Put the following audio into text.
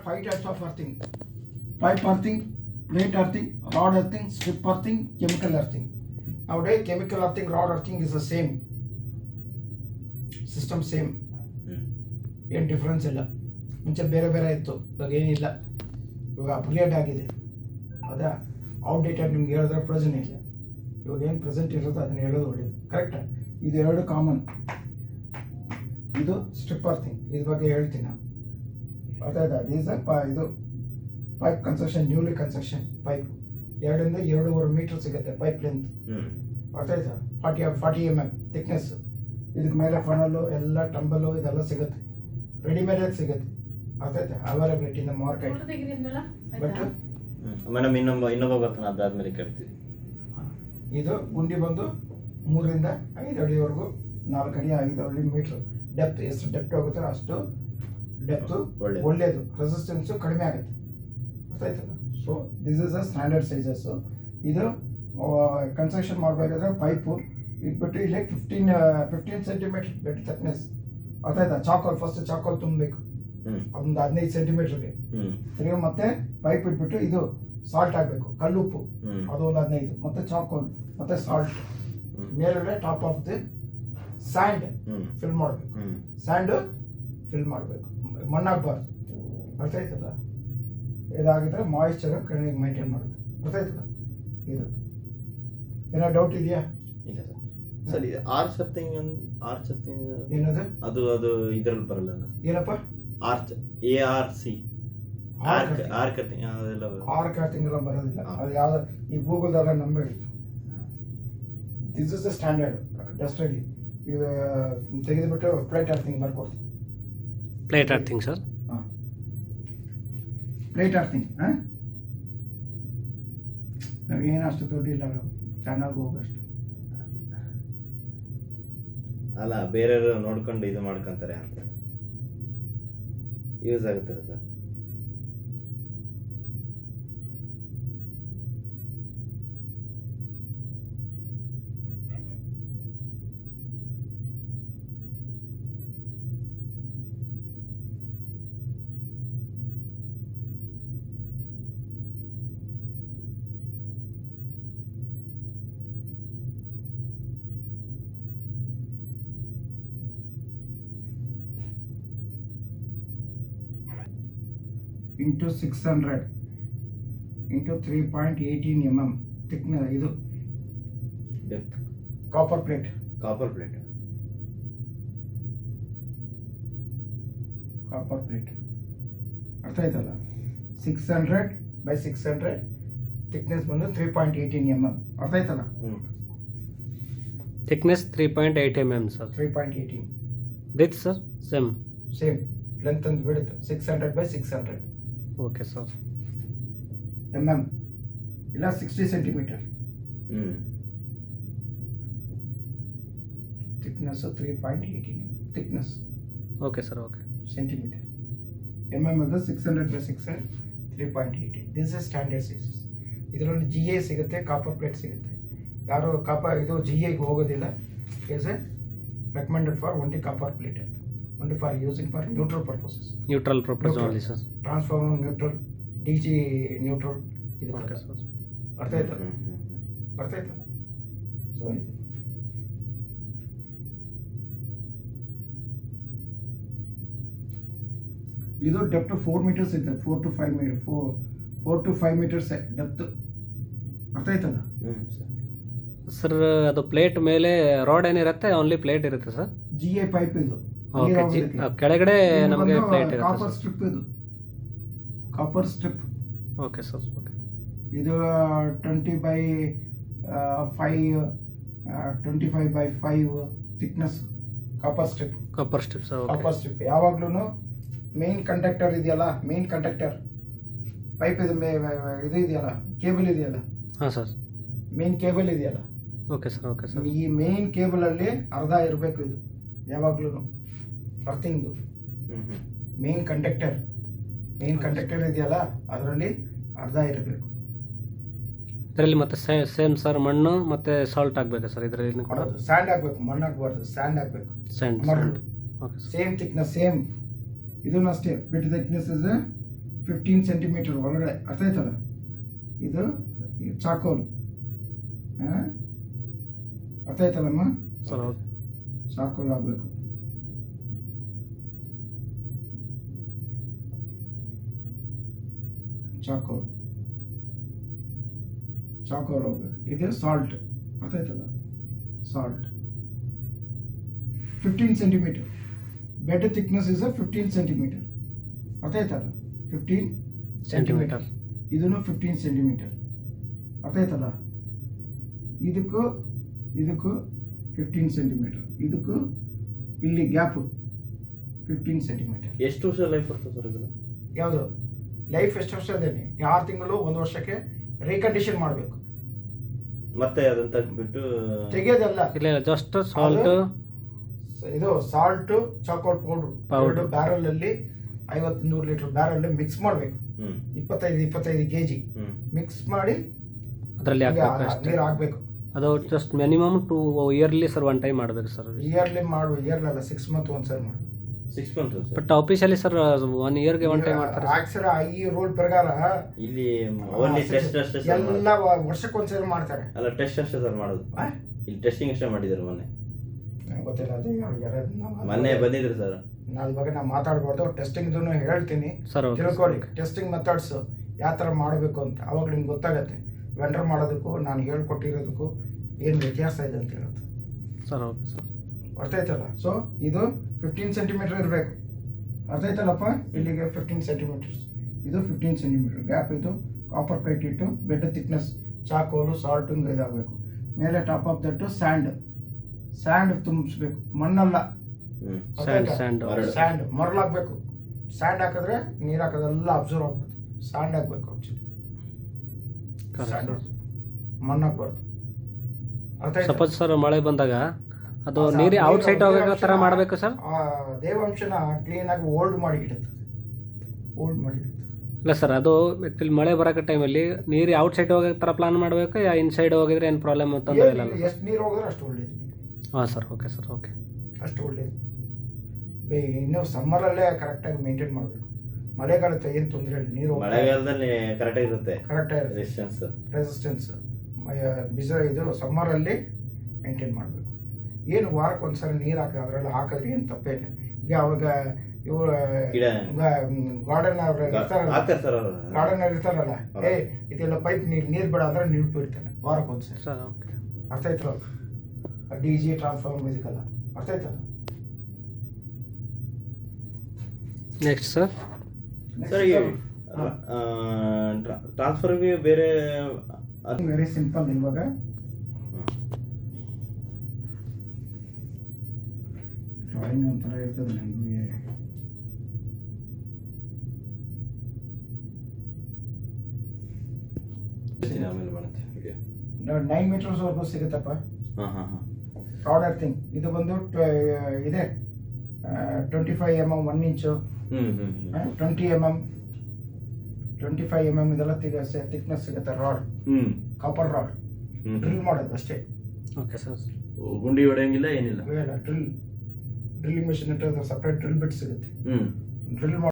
5 types of earthing: pipe earthing, plate earthing, rod earthing, strip earthing, chemical earthing. Nowadays chemical earthing, rod earthing is the same system, same. ಏನು difference ಇಲ್ಲ. ಮುಂಚೆ ಬೇರೆ ಬೇರೆ ಇತ್ತು, ಇವಾಗ ಏನಿಲ್ಲ, ಇವಾಗ ಅಪ್ಗ್ರೇಡ್ ಆಗಿದೆ. ಅದೇ ಔಟ್ಡೇಟೆಡ್ ನಿಮ್ಗೆ ಹೇಳಿದ್ರೆ ಪ್ರಯೋಜನ ಇಲ್ಲ. ಇವಾಗ ಏನು ಪ್ರೆಸೆಂಟ್ ಇರೋದು ಅದನ್ನ ಹೇಳೋದು ಒಳ್ಳೇದು. ಕರೆಕ್ಟಾ? ಇದು ಎರಡು ಕಾಮನ್. ಇದು ಸ್ಟ್ರಿಪ್ ಅರ್ಥಿಂಗ್, ಇದ್ರ ಬಗ್ಗೆ ಹೇಳ್ತೀನಿ ನಾನು. ಅರ್ಥ ಆಯ್ತಾ? ಇದು pipe construction, newly construction pipe 2 to 2.5 metre ಸಿಗುತ್ತೆ ಪೈಪ್ ಲೆಂತ್. ಅರ್ಥ ಆಯ್ತಾ? 40 mm ಥಿಕ್ನೆಸ್. ಇದಕ್ಕೆ ಮೇಲೆ ಫನಲ್ಲು ಎಲ್ಲ ಟಂಬಲು ಇದೆಲ್ಲ ಸಿಗುತ್ತೆ, ರೆಡಿಮೇಡ್ ಆಗಿ ಸಿಗುತ್ತೆ. ಅರ್ಥ ಆಯ್ತಾ? ಅವೈಲಬಿಲಿಟಿ ನಮ್ಮ ಮಾರ್ಕೆಟ್. ಬಟ್ ಮೇಡಮ್ ಇನ್ನೊಬ್ಬ ಬರ್ತಾನೆ, ಅದಾದ್ಮೇಲೆ ಕೇಳ್ತೀವಿ. ಇದು ಗುಂಡಿ ಬಂದು 3 to 5 ಅಡಿವರೆಗೂ, 4 ಅಡಿ 5 ಅಡಿ ಮೀಟ್ರ್ ಡೆಪ್ತ್. ಎಷ್ಟು ಡೆಪ್ತ್ ಹೋಗುತ್ತೆ ಅಷ್ಟು ಡೆಪ್ತು ಒಳ್ಳೆಯದು, ರೆಸಿಸ್ಟೆನ್ಸು ಕಡಿಮೆ ಆಗುತ್ತೆ. ಅರ್ಥ ಆಯ್ತಲ್ಲ? So this is a standard sizes. ಇದು ಕನ್ಸ್ಟ್ರಕ್ಷನ್ ಮಾಡಬೇಕಾದ್ರೆ ಪೈಪು ಇಟ್ಬಿಟ್ಟು ಇಲ್ಲಿ 15 ಸೆಂಟಿಮೀಟರ್ ಬೆಡ್ ಥಿಕ್ನೆಸ್. ಅರ್ಥ ಆಯ್ತಾ? ಫಸ್ಟ್ ಚಾಕೋಲ್ ತುಂಬಬೇಕು ಒಂದು 15 ಸೆಂಟಿಮೀಟರ್ಗೆ. ತಿರ್ಗಿ ಮತ್ತೆ ಪೈಪ್ ಇಟ್ಬಿಟ್ಟು ಇದು ಸಾಲ್ಟ್ ಹಾಕಬೇಕು, ಕಲ್ಲುಪ್ಪು, ಅದು ಒಂದು 15, ಮತ್ತೆ ಚಾಕೋಲ್, ಮತ್ತೆ ಸಾಲ್ಟ್. ಮೇಲ್ಗಡೆ top of the sand fill ಮಾಡಬೇಕು. ಸ್ಯಾಂಡ್ ಫಿಲ್ ಮಾಡಬೇಕು, ಮಣ್ಣಾಗಬಾರ್ದು. ಅರ್ಥ ಆಯ್ತಲ್ಲ? ಇದಾಗಿದ್ರೆ ಮಾಯಿಶ್ಚರ್ ಕಡಿಮೆ ಮೈಂಟೈನ್ ಮಾಡುತ್ತೆ. ಅರ್ಥ ಆಯ್ತಲ್ಲ? ಇದು ಏನೋ ಡೌಟ್ ಇದೆಯಾ? ಇಲ್ಲ ಸರ್. ಇದು ಆರ್ಚ್ ಅರ್ಥಿಂಗ್ ಏನದು? ಅದು ಇದರಲ್ಲಿ ಬರಲ್ಲ ಏನಪ್ಪ? ಆರ್ಚ್, ARC, ಆರ್ಕ್ ಅರ್ಥಿಂಗ್ ಅದೆಲ್ಲ ಆರ್ಕ್ ಅರ್ಥಿಂಗ್ ಎಲ್ಲ ಬರೋದಿಲ್ಲ. ಅದು ಯಾವ್ದು ಈ ಗೂಗಲ್ದೆಲ್ಲ ನಂಬೇಡಿ. ದಿಸ್ ಇಸ್ ದ ಸ್ಟ್ಯಾಂಡರ್ಡ್ ಡಸ್ಟಲ್ಲಿ. ಇದು ತೆಗೆದುಬಿಟ್ಟು ಪ್ಲೇಟ್ ಅರ್ಥಿಂಗ್ ಬರ್ಕೊಡ್ತೀನಿ. Plate earthing sir? ಹಾಂ, ಪ್ಲೇಟ್ ಅರ್ಥಿಂಗ್. ಹಾಂ, ನಾವೇನು ಅಷ್ಟು ದುಡ್ಡಿಲ್ಲ, ಚೆನ್ನಾಗಿ ಹೋಗಷ್ಟು ಅಲ್ಲ, ಬೇರೆಯವರು ನೋಡ್ಕೊಂಡು ಇದು ಮಾಡ್ಕೊಂತಾರೆ ಅಂತ ಯೂಸ್ ಆಗುತ್ತದೆ sir. into 600 into 3.18 mm thickness. ಇದು ಡೆಪ್ತ್. Copper plate. ಅರ್ಥ ಆಯ್ತಲ್ಲ? 600 by 600 ಥಿಕ್ನೆಸ್ ಬಂದು 3.18 mm. ಅರ್ಥ ಆಯ್ತಲ್ಲ? Thickness 3.8 mm sir. 3.18. With sir same length ಅಂತ ಬಿಡುತ್ತೆ. 600 by 600. Okay sir. mm ಇಲ್ಲ 60 centimetre thickness. 3.18 thickness. Okay sir. Okay. Centimetre. ಅದು 600 by 600 3.18. This is standard sizes. ಇದರಲ್ಲಿ GA ಸಿಗುತ್ತೆ, ಕಾಪರ್ ಪ್ಲೇಟ್ ಸಿಗುತ್ತೆ. ಯಾರು ಇದು GAಗೆ ಹೋಗೋದಿಲ್ಲ. Is A recommended for only copper plate ಅಂತ. only for using for neutral purposes. Neutral purpose only sir. Transformer neutral, DC neutral. Okay sir. ಅರ್ಥ ಆಯ್ತಲ್ಲ? So ಇದು ಡೆಪ್ತ್ 4 meters ಇದೆ. 4 to 5 meters ಡೆಪ್ತ್. ಅರ್ಥ ಆಯ್ತಲ್ಲ? ಸರ್ ಅದು ಪ್ಲೇಟ್ ಮೇಲೆ rod ಏನಿರುತ್ತೆ, ಓನ್ಲಿ ಪ್ಲೇಟ್ ಇರುತ್ತೆ ಸರ್? GA ಪೈಪ್ ಇದು. ಕೆಳಗಡೆ ನಮಗೆ ಪ್ಲೇಟ್ ಇರುತ್ತೆ. ಕಾಪರ್ ಸ್ಟ್ರಿಪ್ ಇದು, copper strip. Okay sir. Okay. ಇದು 20 by 5 25 by 5 thickness copper strip. Sir. Copper strip ಯಾವಾಗ್ಲೂ ಮೇನ್ ಕಂಡಕ್ಟರ್ ಇದೆಯಲ್ಲ, ಮೇನ್ ಕಂಡಕ್ಟರ್ ಪೈಪ್ ಇದು ಇದೆಯಲ್ಲ, ಕೇಬಲ್ ಇದೆಯಲ್ಲ. ಹಾಂ ಸರ್. ಮೇನ್ ಕೇಬಲ್ ಇದೆಯಲ್ಲ. Okay sir. ಈ ಮೇನ್ ಕೇಬಲ್ ಅಲ್ಲಿ ಅರ್ಧ ಇರಬೇಕು ಇದು ಯಾವಾಗ್ಲೂ ಅರ್ಥಿಂಗ್ದು. ಮೇನ್ ಕಂಡಕ್ಟರ್ ಇದೆಯಲ್ಲ, ಅದರಲ್ಲಿ ಅರ್ಧ ಇರಬೇಕು. ಇದರಲ್ಲಿ ಮತ್ತೆ ಸೇಮ್ ಸರ್ ಮಣ್ಣು ಮತ್ತೆ ಸಾಲ್ಟ್ ಹಾಕ್ಬೇಕಾ ಸರ್ ಇದರಲ್ಲಿ ಕೂಡ? ಸ್ಯಾಂಡ್ ಹಾಕ್ಬೇಕು, ಮಣ್ಣು ಹಾಕ್ಬಾರ್ದು, ಸ್ಯಾಂಡ್ ಹಾಕ್ಬೇಕು. ಸ್ಯಾಂಡ್. ಸೇಮ್ ಥಿಕ್ನೆಸ್, ಸೇಮ್ ಇದನ್ನು ಅಷ್ಟೇ. ಬಿಟ್ ಥಿಕ್ನೆಸ್ ಇಸ್ 15 ಸೆಂಟಿಮೀಟರ್ ಒಳಗಡೆ, ಅರ್ಥ ಆಯ್ತಲ್ಲ? ಇದು ಚಾಕೋಲ್, ಅರ್ಥ ಆಯ್ತಲ್ಲಮ್ಮ? Sir okay. ಚಾಕೋಲ್ ಆಗಬೇಕು. ಚಾಕೋಲ್ ಹೋಗ್ಬೇಕು. ಇದು ಸಾಲ್ಟ್, ಅರ್ಥ ಆಯ್ತಲ್ಲ? Salt 15 centimetre. Bed thickness is 15 centimetre, ಅರ್ಥ ಆಯ್ತಲ್ಲ? 15 ಸೆಂಟಿಮೀಟರ್. ಇದನ್ನು 15 ಸೆಂಟಿಮೀಟರ್, ಅರ್ಥ ಆಯ್ತಲ್ಲ? ಇದಕ್ಕೂ 15 ಸೆಂಟಿಮೀಟರ್, ಇದಕ್ಕೂ ಇಲ್ಲಿ ಗ್ಯಾಪು 15 ಸೆಂಟಿಮೀಟರ್. ಎಷ್ಟು ವರ್ಷ ಲೈಫ್ ಬರ್ತದೆ ಸರ್ ಇದನ್ನು? ಯಾವುದು ಲೈಫ್ ಎಷ್ಟು ವರ್ಷ ಅದೇನೆ? 6 ತಿಂಗಳು 1 ವರ್ಷಕ್ಕೆ ರೀಕಂಡೀಷನ್ ಮಾಡಬೇಕು. ಮತ್ತೆ ಅದನ್ನ ತೆಗೆದ್ಬಿಟ್ಟು ತೆಗೆಯೋದಲ್ಲ, ಇಲ್ಲ ಜಸ್ಟ್ ಸಾಲ್ಟ್, ಇದು ಸಾಲ್ಟ್ ಚಾಕೋಲ್ ಪೌಡರ್ ಬ್ಯಾರಲ್ ಅಲ್ಲಿ 50-100 ಲೀಟರ್ ಬ್ಯಾರಲ್ ಮಿಕ್ಸ್ ಮಾಡಬೇಕು. 25 kg ಮಿಕ್ಸ್ ಮಾಡಿ ಅದರಲ್ಲಿ ನೀರು ಹಾಕ್ಬೇಕು. ಅದು just minimum 2 yearly sir 1 time ಮಾಡಬೇಕು ಸರ್. ಇಯರ್ಲಿ ಅಲ್ಲ 6 ಮಂತ್ ಒಂದ್ಸರಿ ಮಾಡಿ. 6 ಮಂತ್ಸ್ ಬಟ್ ಆಫೀಸಲ್ಲಿ ಸರ್ 1 ಇಯರ್ಗೆ 1 ಟೈಮ್ ಮಾಡ್ತಾರೆ ಸರ್. ಈ ರೂಲ್ ಪ್ರಕಾರ ಇಲ್ಲಿ ಓನ್ಲಿ ಟೆಸ್ಟ್ ಅಷ್ಟೇ ಸರ್, ಎಲ್ಲ ವರ್ಷಕ್ಕೊಂದ್ಸರಿ ಮಾಡ್ತಾರೆ. ಅಲ್ಲ ಟೆಸ್ಟ್ ಅಷ್ಟೇ ಸರ್ ಮಾಡೋದು. ಇಲ್ಲಿ ಟೆಸ್ಟಿಂಗ್ ಅಷ್ಟೇ ಮಾಡಿದ್ದಾರೆ ಮೊನ್ನೆ. ಗೊತ್ತಿಲ್ಲ, ಅದು ಮೊನ್ನೆ ಬಂದಿದ್ರು ಸರ್. ಅದ್ರ ಬಗ್ಗೆ ನಾವು ಮಾತಾಡ್ಬಾರ್ದು. ಟೆಸ್ಟಿಂಗ್ ಹೇಳ್ತೀನಿ ಸರ್. ತಿಳ್ಕೊಳ್ಳಿ ಟೆಸ್ಟಿಂಗ್ ಮೆಥಡ್ಸ್ ಯಾವ ಥರ ಮಾಡಬೇಕು ಅಂತ. ಅವಾಗ ನಿಮ್ಗೆ ಗೊತ್ತಾಗತ್ತೆ ವೆಂಡರ್ ಮಾಡೋದಕ್ಕೂ ನಾನು ಹೇಳ್ಕೊಟ್ಟಿರೋದಕ್ಕೂ ಏನು ವ್ಯತ್ಯಾಸ ಇದೆ ಅಂತ ಹೇಳುತ್ತೆ ಸರ್. ಓಕೆ ಸರ್, ಅರ್ಥ ಆಯ್ತಲ್ಲ? ಸೊ ಇದು 15 ಸೆಂಟಿಮೀಟರ್ ಇರಬೇಕು, ಅರ್ಥ ಆಯ್ತಲ್ಲಪ್ಪ? ಇಲ್ಲಿಗೆ 15 ಸೆಂಟಿಮೀಟರ್ಸ್, ಇದು 15 ಸೆಂಟಿಮೀಟರ್ ಗ್ಯಾಪ್. ಇದು ಕಾಪರ್ ಪ್ಲೇಟ್ ಇಟ್ಟು ಬೆಡ್ ಥಿಕ್ನೆಸ್ ಚಾಕೋಲು ಸಾಲ್ಟು ಇದಾಗಬೇಕು. ಮೇಲೆ ಟಾಪ್ ಆಫ್ ದಟ್ಟು ಸ್ಯಾಂಡ್ ತುಂಬಿಸ್ಬೇಕು, ಮಣ್ಣಲ್ಲ. ಸ್ಯಾಂಡ್ ಮರಳಾಗಬೇಕು. ಸ್ಯಾಂಡ್ ಹಾಕಿದ್ರೆ ನೀರು ಹಾಕೋದೆಲ್ಲ ಅಬ್ಸರ್ವ್ ಆಗ್ಬಿಡುತ್ತೆ. ಸ್ಯಾಂಡ್ ಹಾಕ್ಬೇಕು ಆಕ್ಚುಲಿ, ಮಣ್ಣು ಹಾಕ್ಬಾರ್ದು. ಸಪೋಸ್ ಸರ್ ಮಳೆ ಬಂದಾಗ ಅದು ನೀರು ಔಟ್ ಸೈಡ್ ಹೋಗೋ ಥರ ಮಾಡಬೇಕು ಸರ್. ದೇವಾಂಶನ ಕ್ಲೀನಾಗಿ ಓಲ್ಡ್ ಮಾಡಿ ಇಡುತ್ತದೆ. ಇಲ್ಲ ಸರ್, ಅದು ಆ್ಯಕ್ಚುಲಿ ಮಳೆ ಬರೋಕೆ ಟೈಮಲ್ಲಿ ನೀರು ಔಟ್ ಸೈಡ್ ಹೋಗೋ ಥರ ಪ್ಲಾನ್ ಮಾಡಬೇಕು, ಯಾ ಇನ್ಸೈಡ್ ಹೋಗಿದ್ರೆ ಏನು ಪ್ರಾಬ್ಲಮ್ ತೊಂದರೆ ಇಲ್ಲ? ಎಷ್ಟು ನೀರು ಹೋಗಿದ್ರೆ ಅಷ್ಟು ಒಳ್ಳೇದು. ಹಾಂ ಸರ್, ಓಕೆ ಸರ್, ಓಕೆ, ಅಷ್ಟು ಒಳ್ಳೇದು. ಇನ್ನು ಸಮ್ಮರಲ್ಲೇ ಕರೆಕ್ಟಾಗಿ ಮೇಂಟೈನ್ ಮಾಡಬೇಕು. ಮಳೆಗಾಲಕ್ಕೆ ಏನು ತೊಂದರೆ ಇಲ್ಲ, ನೀರು ಮಳೆಗಾಲದಲ್ಲಿ ಕರೆಕ್ಟಾಗಿರುತ್ತೆ, ರೆಸಿಸ್ಟೆನ್ಸ್. ಇದು ಸಮ್ಮರಲ್ಲಿ ಮೇಂಟೈನ್ ಮಾಡಬೇಕು. ಏನು ವಾರಕ್ಕೆ ಒಂದ್ಸರಿ ನೀರು ಹಾಕಿದ್ರೆ ಅದರಲ್ಲಿ ಹಾಕಿದ್ರೆ ಏನು ತಪ್ಪೇ ಇಲ್ಲ. ಈಗ ಅವಾಗ ಇವರು ಗಾರ್ಡನ್ ಅವ್ರು ಇರ್ತಾರಲ್ಲ, ಇದೆಲ್ಲ ಪೈಪ್ ನೀರು ಬೇಡ ಅಂದ್ರೆ ನಿಲ್ಬಿಡ್ತಾನೆ ವಾರಕ್ಕೆ ಒಂದ್ಸರಿ. ಅರ್ಥ ಆಯ್ತಲ್ಲ? DG ಟ್ರಾನ್ಸ್ಫಾರ್ಮರ್ ಮ್ಯೂಸಿಕಲ್ಲ, ಅರ್ಥ ಆಯ್ತಲ್ಲ? ನೆಕ್ಸ್ಟ್ ಸರ್ ಟ್ರಾನ್ಸ್ಫರ್ಗೆ ಬೇರೆ ವೆರಿ ಸಿಂಪಲ್. ಇವಾಗ ಡ್ರಾಯಿಂಗ್ ಒಂಥರ ಇರ್ತದೆ ನನಗೆ. ಆಮೇಲೆ ಮಾಡುತ್ತೆ ವಿಡಿಯೋ. 9 ಮೀಟರ್ಸ್ವರೆಗೂ ಸಿಗುತ್ತಪ್ಪ ರಾಡ್ ಎರ್ಥಿಂಗ್. ಇದು ಬಂದು ಇದೆ 25 mm 1 ಇಂಚು, 20 mm 25 mm ಇದೆಲ್ಲ ಥಿಕ್ನೆಸ್ ಸಿಗುತ್ತೆ ರಾಡ್. ಕಾಪರ್ ರಾಡ್ ಡ್ರಿಲ್ ಮಾಡೋದು ಅಷ್ಟೇ. ಓಕೆ ಸರ್, ಗುಂಡಿ ಹೊಡೆಯಂಗಿಲ್ಲ ಏನಿಲ್ಲ. ಡ್ರಿಲ್ಲಿಂಗ್ ಮೆಷಿನ್ ಇಟ್ಟು ಸಪ್ರೇಟ್ ಡ್ರಿಲ್ ಬಿಟ್ ಸಿಗುತ್ತೆ. ಡ್ರಿಲ್